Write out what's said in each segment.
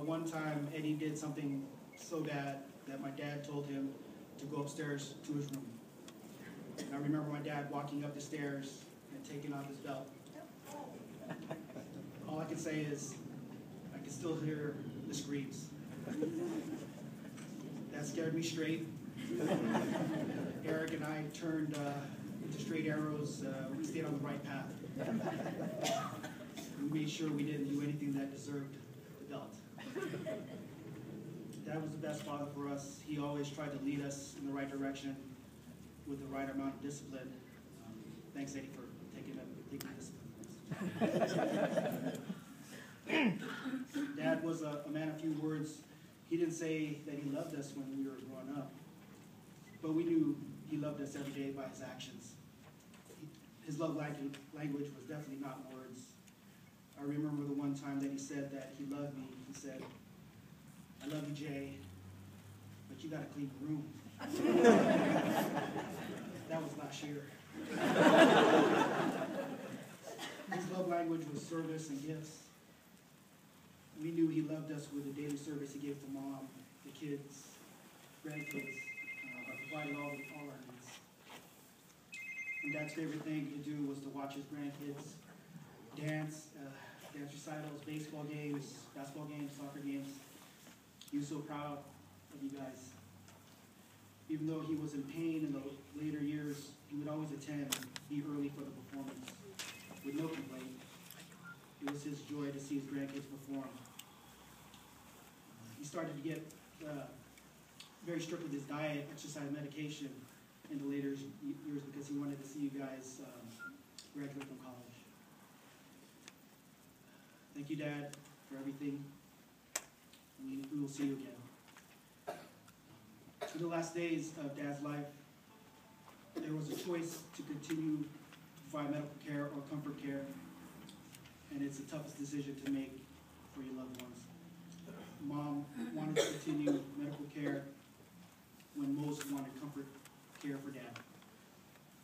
one time Eddie did something so bad that my dad told him to go upstairs to his room. And I remember my dad walking up the stairs and taking off his belt. All I can say is, I can still hear the screams. That scared me straight. Eric and I turned into straight arrows. We stayed on the right path. We made sure we didn't do anything that deserved the belt. Dad was the best father for us. He always tried to lead us in the right direction with the right amount of discipline. Thanks, Eddie, for taking discipline. Dad was a man of few words. He didn't say that he loved us when we were growing up, but we knew he loved us every day by his actions. His love language was definitely not words. I remember the one time that he said that he loved me. He said, "I love you, Jay, but you got to clean the room." That was last year. His love language was service and gifts. We knew he loved us with the daily service he gave to mom, the kids, grandkids, providing all our needs. And Dad's favorite thing to do was to watch his grandkids dance, dance recitals, baseball games, basketball games, soccer games. He was so proud of you guys. Even though he was in pain in the later years, he would always attend, be early for the performance, with no complaint. It was his joy to see his grandkids perform. He started to get very strict with his diet, exercise, medication in the later years because he wanted to see you guys graduate from college. Thank you, Dad, for everything. We will see you again. In the last days of Dad's life, there was a choice to continue to provide medical care or comfort care, and it's the toughest decision to make for your loved ones. Mom wanted to continue medical care when most wanted comfort care for Dad.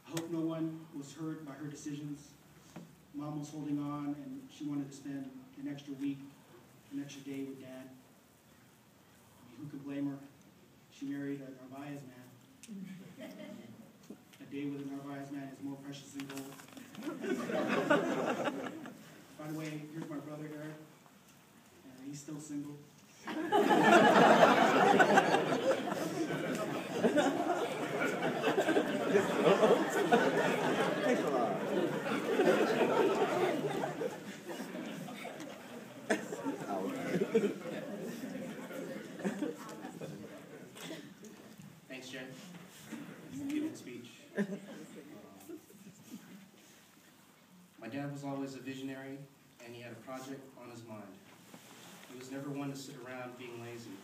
I hope no one was hurt by her decisions. Mom was holding on, and she wanted to spend an extra week, an extra day with Dad. I mean, who could blame her? She married a Narvaez man. A day with a Narvaez man is more precious than gold. By the way, here's my brother, Eric. He's still single. Thanks a lot. Thanks, Jen. Good speech. My dad was always a visionary, and he had a project on his mind. He was never one to sit around being lazy.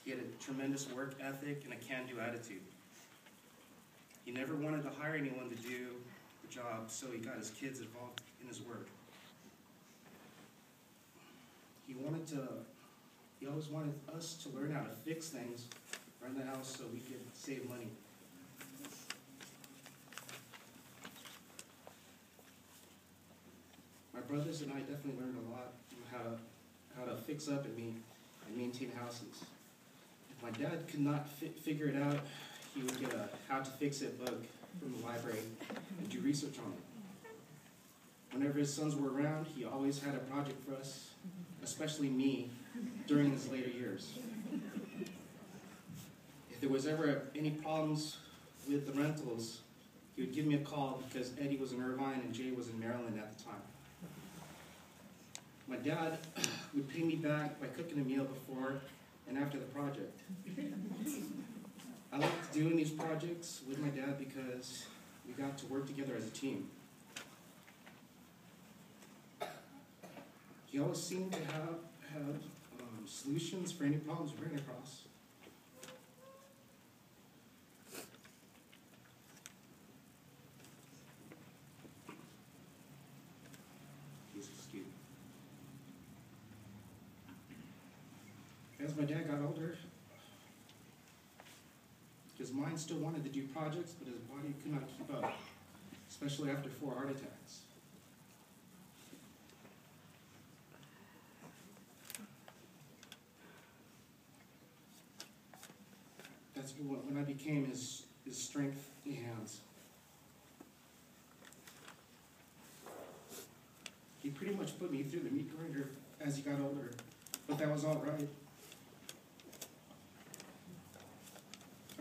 He had a tremendous work ethic and a can-do attitude. He never wanted to hire anyone to do the job, so he got his kids involved in his work. He always wanted us to learn how to fix things around the house so we could save money. My brothers and I definitely learned a lot on how to fix up and maintain houses. If my dad could not figure it out, he would get a how to fix it book from the library and do research on it. Whenever his sons were around, he always had a project for us, especially me, during his later years. If there was ever any problems with the rentals, he would give me a call because Eddie was in Irvine and Jay was in Maryland at the time. My dad would pay me back by cooking a meal before and after the project. I liked doing these projects with my dad because we got to work together as a team. He always seemed to have solutions for any problems we ran across. As my dad got older, his mind still wanted to do projects, but his body could not keep up, especially after 4 heart attacks. That's when I became his strength in hands. He pretty much put me through the meat grinder as he got older, but that was all right.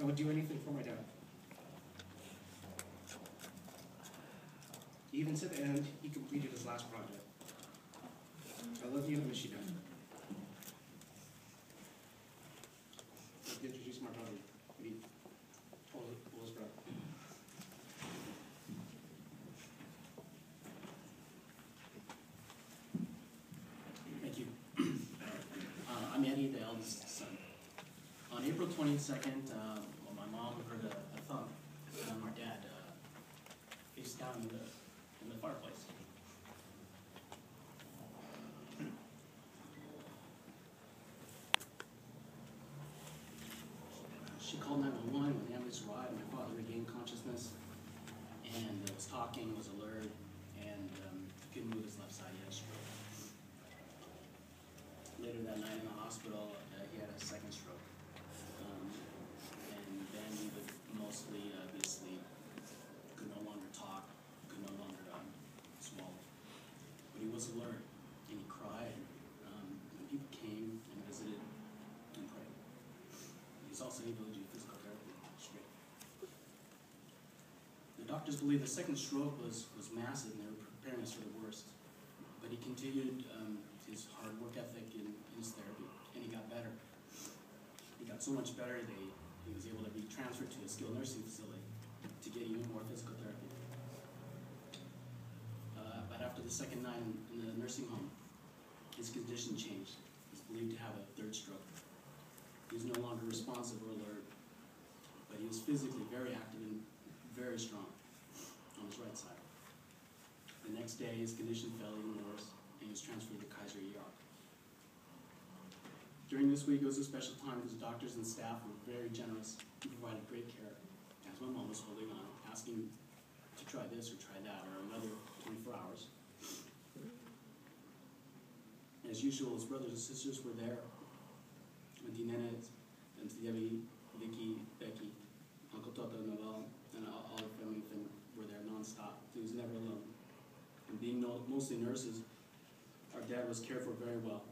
I would do anything for my dad. Even to the end, he completed his last project. I love you and I miss you, Dad. Let me introduce my brother. Oldest brother. Thank you. I'm Eddie, the eldest son. On April 22nd, my mom heard a thump, and our dad face down in the fireplace. She called 911 when the ambulance arrived. My father regained consciousness and was talking, was alert, and couldn't move his left side. He had a stroke. Later that night in the hospital, he had a second stroke. And then he would mostly be asleep, could no longer talk, could no longer swallow. But he was alert, and he cried when people came and visited and prayed. He's also able to do physical therapy straight. The doctors believe the second stroke was massive, and they were preparing us for the worst. But he continued his hard work ethic in his therapy, and he got better. He got so much better that he was able to be transferred to a skilled nursing facility to get even more physical therapy. But after the second night in the nursing home, his condition changed. He's believed to have a third stroke. He was no longer responsive or alert, but he was physically very active and very strong on his right side. The next day, his condition fell even worse, and he was transferred to Kaiser ER. During this week, it was a special time because doctors and staff were very generous and provided great care, as my mom was holding on, asking to try this or try that, or another 24 hours. As usual, his brothers and sisters were there. Auntie Nenette, Auntie Debbie, Vicky, Becky, Uncle Toto, Noel, and all the family were there nonstop. He was never alone. And being mostly nurses, our dad was cared for very well.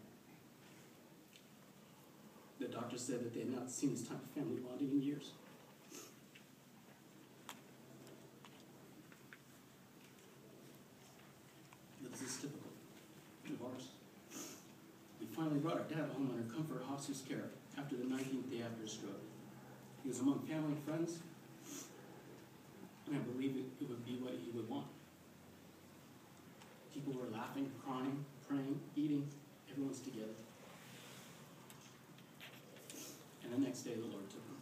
The doctor said that they had not seen this type of family bonding in years. This is typical of ours. We finally brought our dad home under comfort hospice care after the 19th day after his stroke. He was among family and friends, and I believe it would be what he would want. People were laughing, crying, praying, eating, everyone's together. And the next day the Lord took him.